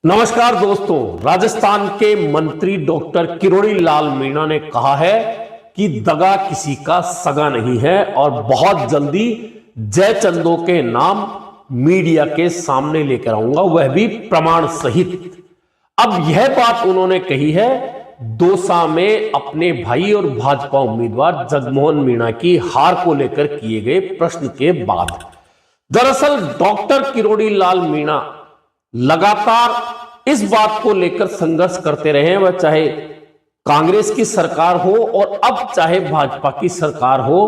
नमस्कार दोस्तों, राजस्थान के मंत्री डॉक्टर किरोड़ी लाल मीणा ने कहा है कि दगा किसी का सगा नहीं है और बहुत जल्दी जयचंदों के नाम मीडिया के सामने लेकर आऊंगा, वह भी प्रमाण सहित। अब यह बात उन्होंने कही है दौसा में अपने भाई और भाजपा उम्मीदवार जगमोहन मीणा की हार को लेकर किए गए प्रश्न के बाद। दरअसल डॉक्टर किरोड़ी लाल मीणा लगातार इस बात को लेकर संघर्ष करते रहे हैं, वह चाहे कांग्रेस की सरकार हो और अब चाहे भाजपा की सरकार हो,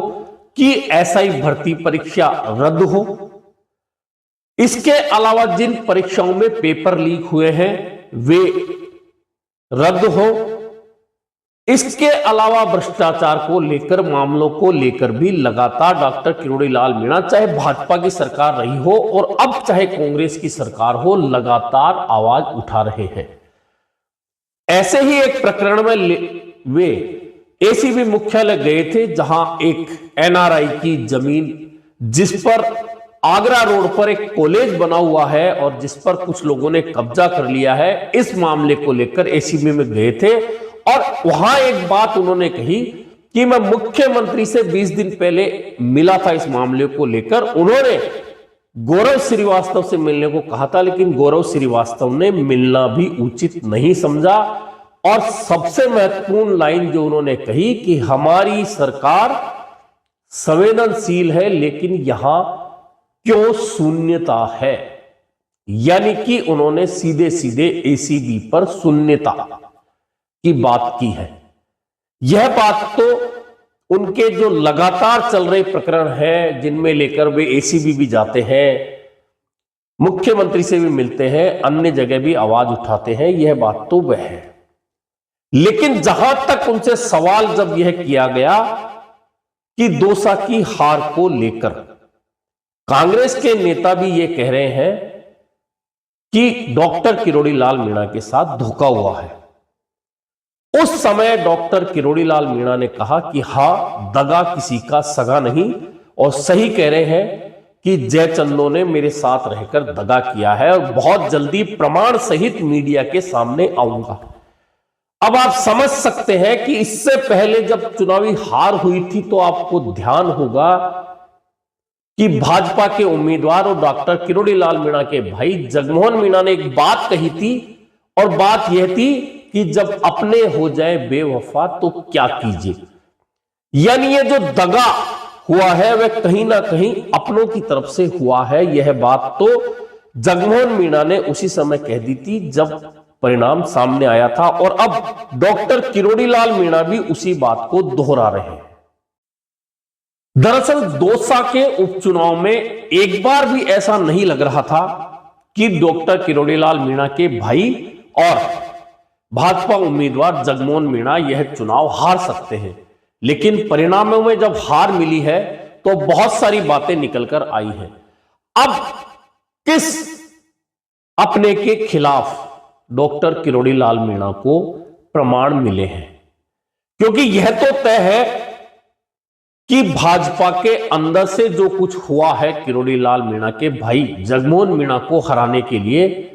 कि एसआई भर्ती परीक्षा रद्द हो। इसके अलावा जिन परीक्षाओं में पेपर लीक हुए हैं वे रद्द हो। इसके अलावा भ्रष्टाचार को लेकर, मामलों को लेकर भी लगातार डॉक्टर किरोड़ी लाल मीणा, चाहे भाजपा की सरकार रही हो और अब चाहे कांग्रेस की सरकार हो, लगातार आवाज उठा रहे हैं। ऐसे ही एक प्रकरण में वे एसीबी मुख्यालय गए थे, जहां एक एनआरआई की जमीन, जिस पर आगरा रोड पर एक कॉलेज बना हुआ है और जिस पर कुछ लोगों ने कब्जा कर लिया है, इस मामले को लेकर एसीबी में गए थे और वहां एक बात उन्होंने कही कि मैं मुख्यमंत्री से 20 दिन पहले मिला था इस मामले को लेकर। उन्होंने गौरव श्रीवास्तव से मिलने को कहा था, लेकिन गौरव श्रीवास्तव ने मिलना भी उचित नहीं समझा। और सबसे महत्वपूर्ण लाइन जो उन्होंने कही कि हमारी सरकार संवेदनशील है, लेकिन यहां क्यों शून्यता है। यानी कि उन्होंने सीधे सीधे एसीबी पर शून्यता की बात की है। यह बात तो उनके जो लगातार चल रहे प्रकरण हैं, जिनमें लेकर वे एसीबी भी जाते हैं, मुख्यमंत्री से भी मिलते हैं, अन्य जगह भी आवाज उठाते हैं, यह बात तो वह है। लेकिन जहां तक उनसे सवाल जब यह किया गया कि दौसा की हार को लेकर, कांग्रेस के नेता भी यह कह रहे हैं कि डॉक्टर किरोड़ी लाल मीणा के साथ धोखा हुआ है। उस समय डॉक्टर किरोड़ी लाल मीणा ने कहा कि हां, दगा किसी का सगा नहीं, और सही कह रहे हैं कि जयचंदों ने मेरे साथ रहकर दगा किया है और बहुत जल्दी प्रमाण सहित मीडिया के सामने आऊंगा। अब आप समझ सकते हैं कि इससे पहले जब चुनावी हार हुई थी तो आपको ध्यान होगा कि भाजपा के उम्मीदवार और डॉक्टर किरोड़ी लाल मीणा के भाई जगमोहन मीणा ने एक बात कही थी, और बात यह थी कि जब अपने हो जाए बेवफा तो क्या कीजिए। यानी ये जो दगा हुआ है वह कहीं ना कहीं अपनों की तरफ से हुआ है। यह बात तो जगमोहन मीणा ने उसी समय कह दी थी जब परिणाम सामने आया था, और अब डॉक्टर किरोड़ी लाल मीणा भी उसी बात को दोहरा रहे हैं। दरअसल दौसा के उपचुनाव में एक बार भी ऐसा नहीं लग रहा था कि डॉक्टर किरोड़ी लाल मीणा के भाई और भाजपा उम्मीदवार जगमोहन मीणा यह चुनाव हार सकते हैं। लेकिन परिणामों में जब हार मिली है तो बहुत सारी बातें निकलकर आई हैं। अब किस अपने के खिलाफ डॉक्टर किरोड़ी लाल मीणा को प्रमाण मिले हैं, क्योंकि यह तो तय है कि भाजपा के अंदर से जो कुछ हुआ है किरोड़ी लाल मीणा के भाई जगमोहन मीणा को हराने के लिए,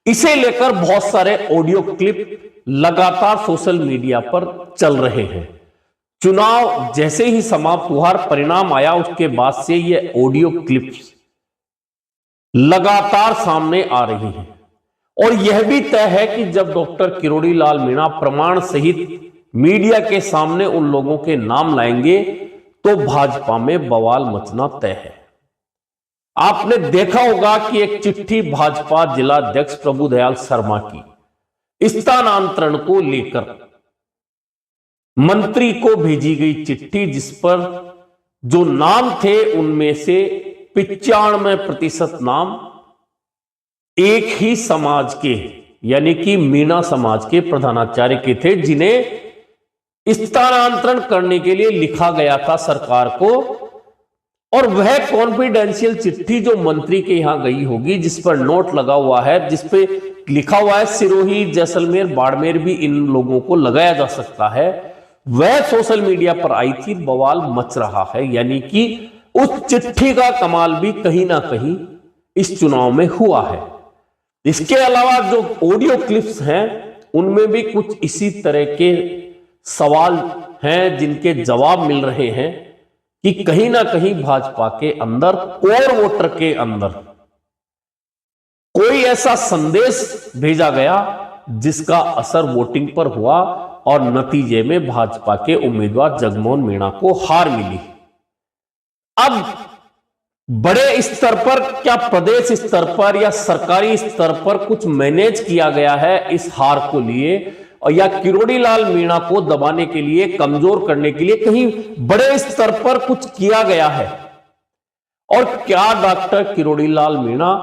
इसे लेकर बहुत सारे ऑडियो क्लिप लगातार सोशल मीडिया पर चल रहे हैं। चुनाव जैसे ही समाप्त हुआ, परिणाम आया, उसके बाद से ये ऑडियो क्लिप्स लगातार सामने आ रही हैं। और यह भी तय है कि जब डॉक्टर किरोड़ी लाल मीणा प्रमाण सहित मीडिया के सामने उन लोगों के नाम लाएंगे तो भाजपा में बवाल मचना तय है। आपने देखा होगा कि एक चिट्ठी भाजपा जिलाध्यक्ष प्रभुदयाल शर्मा की स्थानांतरण को लेकर मंत्री को भेजी गई चिट्ठी, जिस पर जो नाम थे उनमें से 95% नाम एक ही समाज के, यानी कि मीणा समाज के प्रधानाचार्य के थे, जिन्हें स्थानांतरण करने के लिए लिखा गया था सरकार को। और वह कॉन्फिडेंशियल चिट्ठी जो मंत्री के यहां गई होगी, जिस पर नोट लगा हुआ है, जिस पे लिखा हुआ है सिरोही, जैसलमेर, बाड़मेर भी इन लोगों को लगाया जा सकता है, वह सोशल मीडिया पर आई थी। बवाल मच रहा है, यानी कि उस चिट्ठी का कमाल भी कहीं ना कहीं इस चुनाव में हुआ है। इसके अलावा जो ऑडियो क्लिप्स हैं उनमें भी कुछ इसी तरह के सवाल हैं जिनके जवाब मिल रहे हैं कि कहीं ना कहीं भाजपा के अंदर, कोर वोटर के अंदर कोई ऐसा संदेश भेजा गया जिसका असर वोटिंग पर हुआ और नतीजे में भाजपा के उम्मीदवार जगमोहन मीणा को हार मिली। अब बड़े स्तर पर, क्या प्रदेश स्तर पर या सरकारी स्तर पर कुछ मैनेज किया गया है इस हार को लिए, और या किरोड़ी लाल मीणा को दबाने के लिए, कमजोर करने के लिए कहीं बड़े स्तर पर कुछ किया गया है? और क्या डॉक्टर किरोड़ी लाल मीणा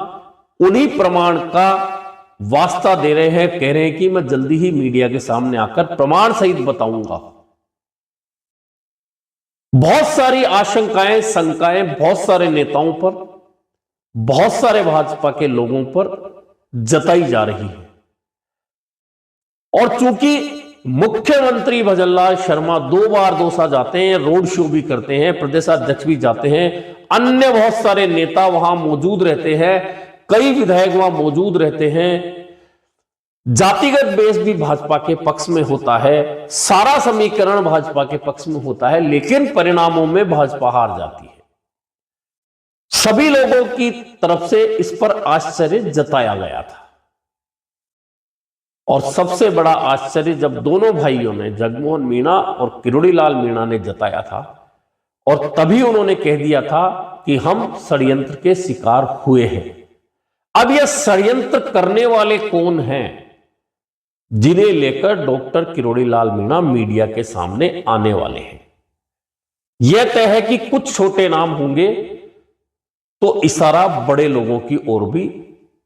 उन्हीं प्रमाण का वास्ता दे रहे हैं, कह रहे हैं कि मैं जल्दी ही मीडिया के सामने आकर प्रमाण सहित बताऊंगा? बहुत सारी आशंकाएं, शंकाएं बहुत सारे नेताओं पर, बहुत सारे भाजपा के लोगों पर जताई जा रही है। और चूंकि मुख्यमंत्री भजनलाल शर्मा 2 बार दौसा जाते हैं, रोड शो भी करते हैं, प्रदेशाध्यक्ष भी जाते हैं, अन्य बहुत सारे नेता वहां मौजूद रहते हैं, कई विधायक वहां मौजूद रहते हैं, जातिगत बेस भी भाजपा के पक्ष में होता है, सारा समीकरण भाजपा के पक्ष में होता है, लेकिन परिणामों में भाजपा हार जाती है। सभी लोगों की तरफ से इस पर आश्चर्य जताया गया था। और सबसे बड़ा आश्चर्य जब दोनों भाइयों ने, जगमोहन मीणा और किरोड़ी लाल मीणा ने जताया था, और तभी उन्होंने कह दिया था कि हम षड्यंत्र के शिकार हुए हैं। अब यह षड्यंत्र करने वाले कौन हैं जिन्हें लेकर डॉक्टर किरोड़ी लाल मीणा मीडिया के सामने आने वाले हैं? यह तय है कि कुछ छोटे नाम होंगे, तो इशारा बड़े लोगों की ओर भी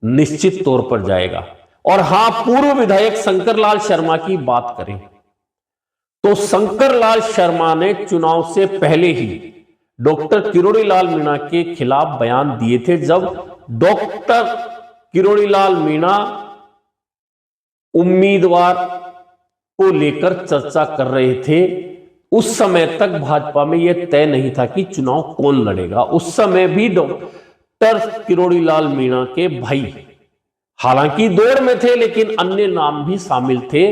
निश्चित तौर पर जाएगा। और हां, पूर्व विधायक शंकर लाल शर्मा की बात करें तो शंकर लाल शर्मा ने चुनाव से पहले ही डॉक्टर किरोड़ी लाल मीणा के खिलाफ बयान दिए थे। जब डॉक्टर किरोड़ी लाल मीणा उम्मीदवार को लेकर चर्चा कर रहे थे, उस समय तक भाजपा में यह तय नहीं था कि चुनाव कौन लड़ेगा। उस समय भी डॉक्टर किरोड़ी लाल मीणा के भाई हालांकि दौड़ में थे, लेकिन अन्य नाम भी शामिल थे,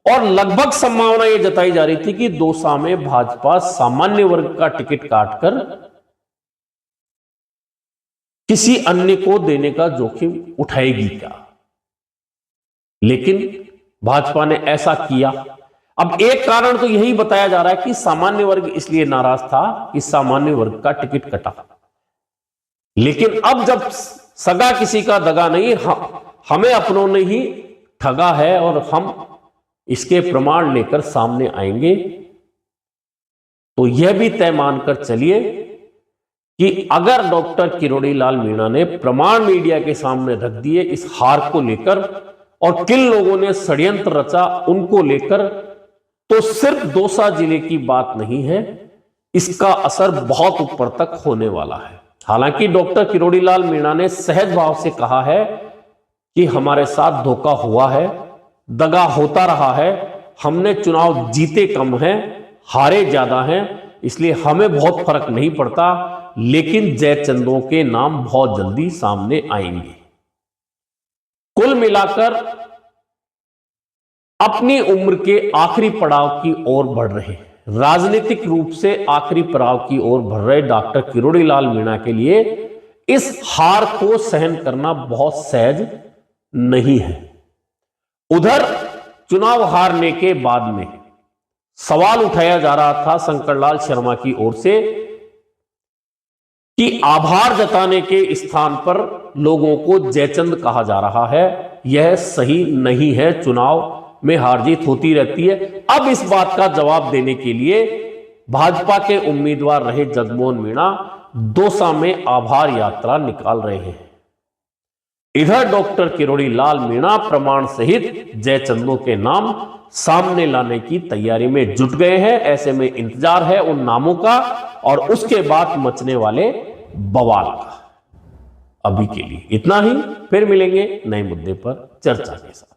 और लगभग संभावना यह जताई जा रही थी कि दौसा में भाजपा सामान्य वर्ग का टिकट काटकर किसी अन्य को देने का जोखिम उठाएगी क्या। लेकिन भाजपा ने ऐसा किया। अब एक कारण तो यही बताया जा रहा है कि सामान्य वर्ग इसलिए नाराज था कि सामान्य वर्ग का टिकट कटा। लेकिन अब जब सगा किसी का दगा नहीं, हमें अपनों ने ही ठगा है और हम इसके प्रमाण लेकर सामने आएंगे, तो यह भी तय मानकर चलिए कि अगर डॉक्टर किरोड़ी लाल मीणा ने प्रमाण मीडिया के सामने रख दिए इस हार को लेकर, और किन लोगों ने षड्यंत्र रचा उनको लेकर, तो सिर्फ दौसा जिले की बात नहीं है, इसका असर बहुत ऊपर तक होने वाला है। हालांकि डॉक्टर किरोड़ी लाल मीणा ने सहज भाव से कहा है कि हमारे साथ धोखा हुआ है, दगा होता रहा है, हमने चुनाव जीते कम हैं, हारे ज्यादा हैं, इसलिए हमें बहुत फर्क नहीं पड़ता, लेकिन जयचंदों के नाम बहुत जल्दी सामने आएंगे। कुल मिलाकर अपनी उम्र के आखिरी पड़ाव की ओर बढ़ रहे, राजनीतिक रूप से आखिरी पड़ाव की ओर बढ़ रहे डॉक्टर किरोड़ी लाल मीणा के लिए इस हार को सहन करना बहुत सहज नहीं है। उधर चुनाव हारने के बाद में सवाल उठाया जा रहा था शंकरलाल शर्मा की ओर से कि आभार जताने के स्थान पर लोगों को जयचंद कहा जा रहा है, यह सही नहीं है। चुनाव में हार जीत होती रहती है। अब इस बात का जवाब देने के लिए भाजपा के उम्मीदवार रहे जगमोहन मीणा दौसा में आभार यात्रा निकाल रहे हैं। इधर डॉक्टर किरोड़ी लाल मीणा प्रमाण सहित जयचंदों के नाम सामने लाने की तैयारी में जुट गए हैं। ऐसे में इंतजार है उन नामों का और उसके बाद मचने वाले बवाल का। अभी के लिए इतना ही, फिर मिलेंगे नए मुद्दे पर चर्चा के साथ।